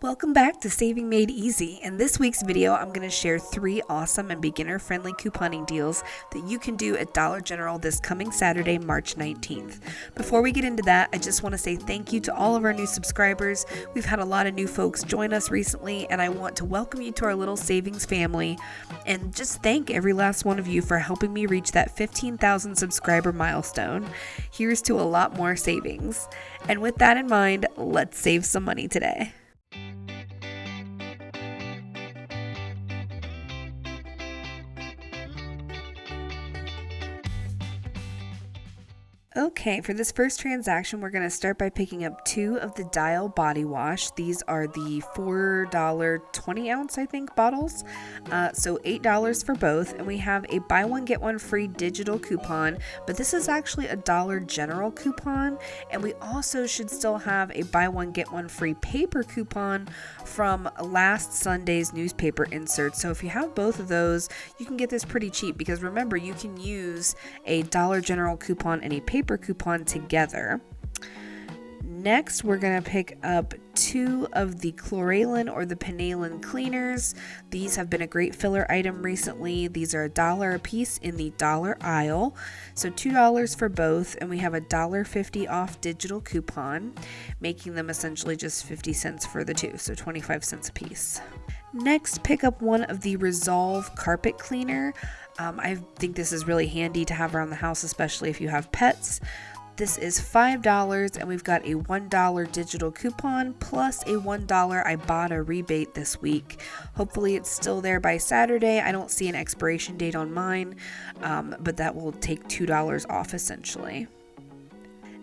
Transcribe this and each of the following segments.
Welcome back to Saving Made Easy. In this week's video, I'm going to share 3 awesome and beginner-friendly couponing deals that you can do at Dollar General this coming Saturday, March 19th. Before we get into that, I just want to say thank you to all of our new subscribers. We've had a lot of new folks join us recently, and I want to welcome you to our little savings family and just thank every last one of you for helping me reach that 15,000 subscriber milestone. Here's to a lot more savings. And with that in mind, let's save some money today. Okay, for this first transaction, we're going to start by picking up 2 of the Dial body wash. These are the $4 20 ounce, I think, bottles. So $8 for both. And we have a buy one, get one free digital coupon, but this is actually a Dollar General coupon. And we also should still have a buy one, get one free paper coupon from last Sunday's newspaper insert. So if you have both of those, you can get this pretty cheap because remember, you can use a Dollar General coupon and a paper coupon together. Next, we're going to pick up 2 of the chloralin or the penalin cleaners. These have been a great filler item recently. These are $1 a piece in the dollar aisle. So $2 for both, and we have a $1.50 off digital coupon, making them essentially just 50 cents for the 2, so 25 cents a piece. Next, pick up 1 of the Resolve carpet cleaner. I think this is really handy to have around the house, especially if you have pets. This is $5, and we've got a $1 digital coupon plus a $1 Ibotta rebate this week. Hopefully it's still there by Saturday. I don't see an expiration date on mine, but that will take $2 off essentially.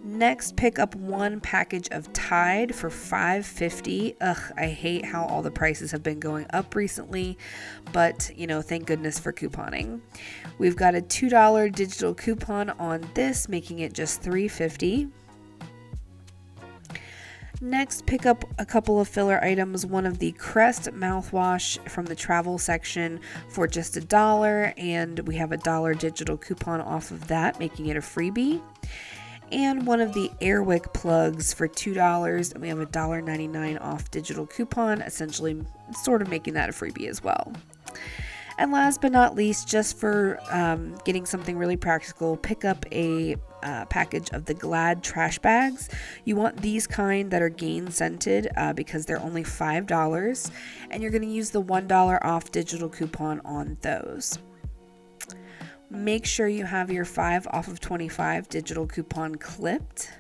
Next, pick up 1 package of Tide for $5.50. I hate how all the prices have been going up recently, but thank goodness for couponing. We've got a $2 digital coupon on this, making it just $3.50. Next, pick up a couple of filler items, 1 of the Crest mouthwash from the travel section for just $1, and we have a $1 digital coupon off of that, making it a freebie. And 1 of the Airwick plugs for $2, and we have a $1.99 off digital coupon, essentially sort of making that a freebie as well. And last but not least, just for getting something really practical, pick up a package of the Glad trash bags. You want these kind that are gain scented because they're only $5, and you're going to use the $1 off digital coupon on those. Make sure you have your 5 off of 25 digital coupon clipped.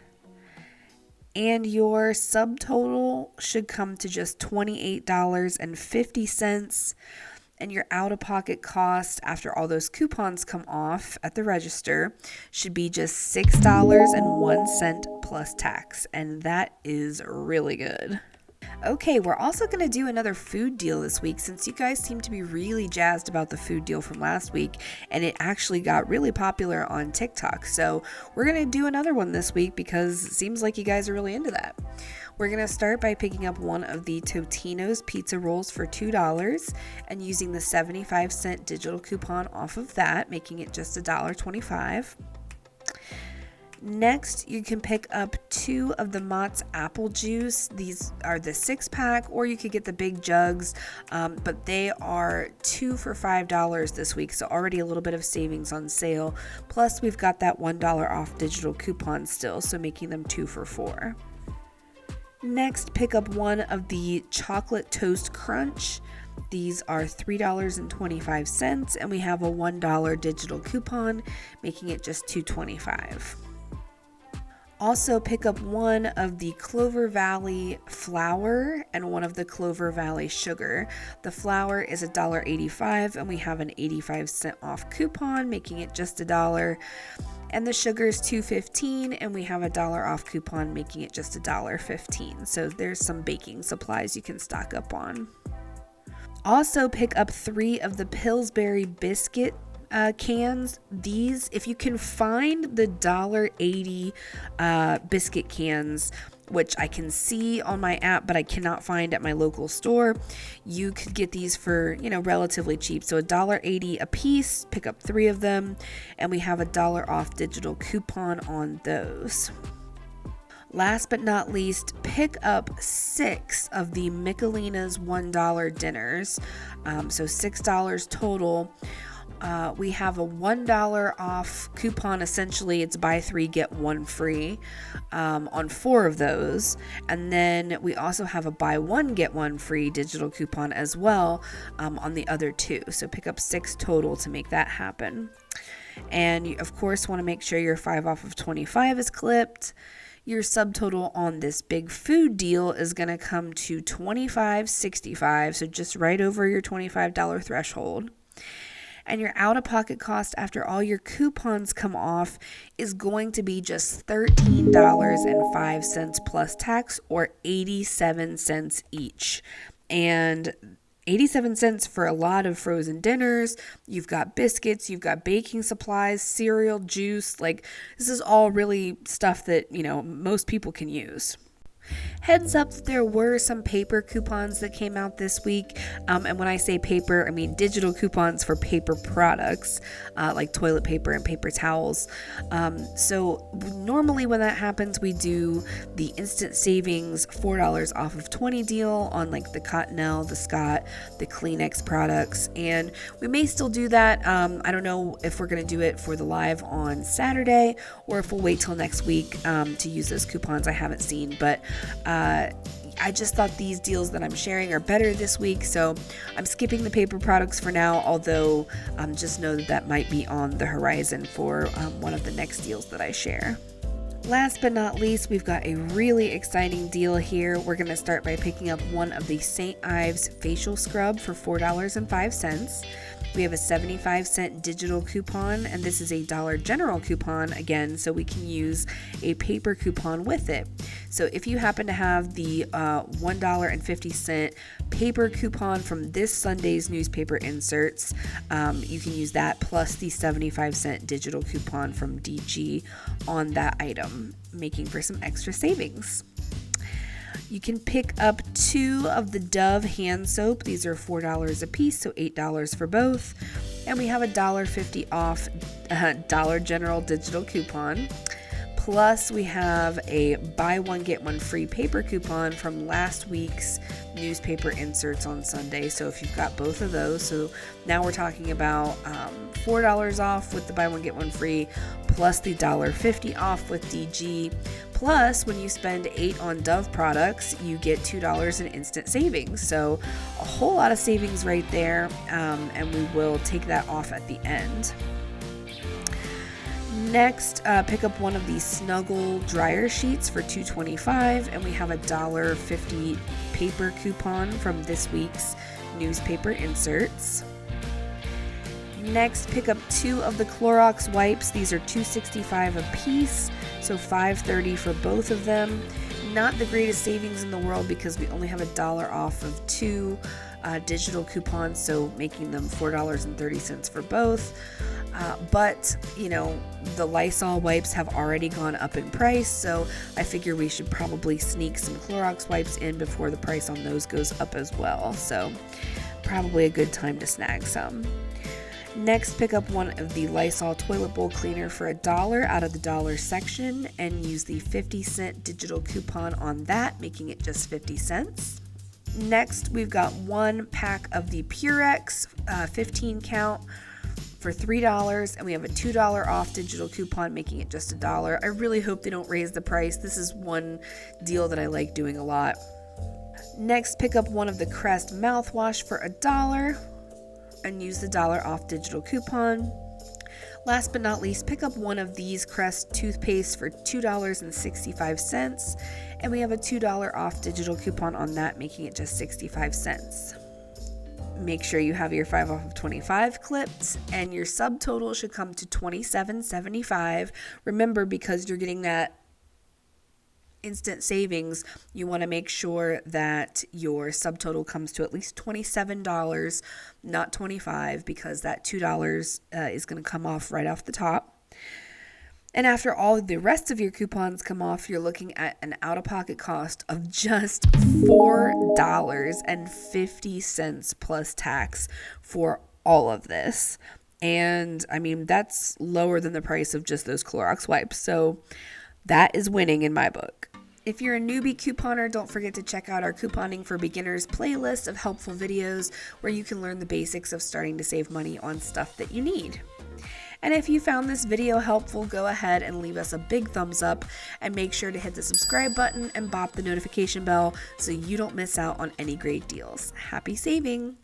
And your subtotal should come to just $28.50. And your out-of-pocket cost after all those coupons come off at the register should be just $6.01 plus tax. And that is really good. Okay, we're also going to do another food deal this week since you guys seem to be really jazzed about the food deal from last week, and it actually got really popular on TikTok. So we're going to do another one this week because it seems like you guys are really into that. We're going to start by picking up 1 of the Totino's pizza rolls for $2 and using the 75-cent digital coupon off of that, making it just $1.25. Next, you can pick up 2 of the Mott's apple juice. These are the 6-pack, or you could get the big jugs, but they are 2 for $5 this week, so already a little bit of savings on sale. Plus, we've got that $1 off digital coupon still, so making them 2 for $4. Next, pick up 1 of the chocolate toast crunch. These are $3.25, and we have a $1 digital coupon, making it just $2.25. Also pick up 1 of the Clover Valley flour and 1 of the Clover Valley sugar. The flour is $1.85, and we have an 85-cent off coupon, making it just $1. And the sugar is $2.15, and we have a $1 off coupon, making it just $1.15. So there's some baking supplies you can stock up on. Also pick up 3 of the Pillsbury biscuit cans. These, if you can find the $1.80 biscuit cans, which I can see on my app, but I cannot find at my local store, you could get these for, relatively cheap. So $1.80 a piece, pick up 3 of them, and we have a $1 off digital coupon on those. Last but not least, pick up 6 of the Michelina's $1 dinners. So $6 total. We have a $1 off coupon. Essentially, it's buy 3, get 1 free on 4 of those. And then we also have a buy 1, get 1 free digital coupon as well on the other 2. So pick up 6 total to make that happen. And you, of course, want to make sure your 5 off of 25 is clipped. Your subtotal on this big food deal is going to come to $25.65, so just right over your $25 threshold. And your out-of-pocket cost after all your coupons come off is going to be just $13.05 plus tax, or 87 cents each. And 87 cents for a lot of frozen dinners. You've got biscuits, you've got baking supplies, cereal, juice. Like, this is all really stuff that, most people can use. Heads up that there were some paper coupons that came out this week. And when I say paper, I mean digital coupons for paper products like toilet paper and paper towels. So normally when that happens, we do the instant savings $4 off of 20 deal on like the Cottonelle, the Scott, the Kleenex products. And we may still do that. I don't know if we're going to do it for the live on Saturday or if we'll wait till next week to use those coupons. I haven't seen, but I just thought these deals that I'm sharing are better this week, so I'm skipping the paper products for now, although just know that might be on the horizon for one of the next deals that I share. Last but not least, we've got a really exciting deal here. We're going to start by picking up one of the St. Ives facial scrub for $4.05. We have a 75-cent digital coupon, and this is a Dollar General coupon again, so we can use a paper coupon with it. So if you happen to have the $1.50 paper coupon from this Sunday's newspaper inserts, you can use that plus the 75-cent digital coupon from DG on that item, making for some extra savings. You can pick up 2 of the Dove hand soap. These are $4 a piece, so $8 for both. And we have a $1.50 off Dollar General digital coupon. Plus, we have a buy 1, get 1 free paper coupon from last week's newspaper inserts on Sunday. So if you've got both of those, so now we're talking about $4 off with the buy 1, get 1 free, plus the $1.50 off with DG. Plus, when you spend $8 on Dove products, you get $2 in instant savings. So a whole lot of savings right there, and we will take that off at the end. Next, pick up one of these Snuggle dryer sheets for $2.25, and we have a $1.50 paper coupon from this week's newspaper inserts. Next, pick up 2 of the Clorox wipes. These are $2.65 a piece, so $5.30 for both of them. Not the greatest savings in the world because we only have $1 off of 2 digital coupons, so making them $4.30 for both. But, the Lysol wipes have already gone up in price, so I figure we should probably sneak some Clorox wipes in before the price on those goes up as well. So probably a good time to snag some. Next, pick up one of the Lysol toilet bowl cleaner for $1 out of the dollar section and use the 50-cent digital coupon on that, making it just 50 cents. Next, we've got 1 pack of the Purex 15 count for $3, and we have a $2 off digital coupon, making it just $1. I really hope they don't raise the price. This is one deal that I like doing a lot. Next, pick up one of the Crest mouthwash for $1 and use the $1 off digital coupon. Last but not least, pick up one of these Crest toothpaste for $2.65, and we have a $2 off digital coupon on that, making it just 65 cents. Make sure you have your 5 off of 25 clipped, and your subtotal should come to $27.75. Remember, because you're getting that instant savings, you want to make sure that your subtotal comes to at least $27, not $25, because that $2 is going to come off right off the top. And after all the rest of your coupons come off, you're looking at an out-of-pocket cost of just $4.50 plus tax for all of this. And I mean, that's lower than the price of just those Clorox wipes. So that is winning in my book. If you're a newbie couponer, don't forget to check out our Couponing for Beginners playlist of helpful videos where you can learn the basics of starting to save money on stuff that you need. And if you found this video helpful, go ahead and leave us a big thumbs up and make sure to hit the subscribe button and bop the notification bell so you don't miss out on any great deals. Happy saving!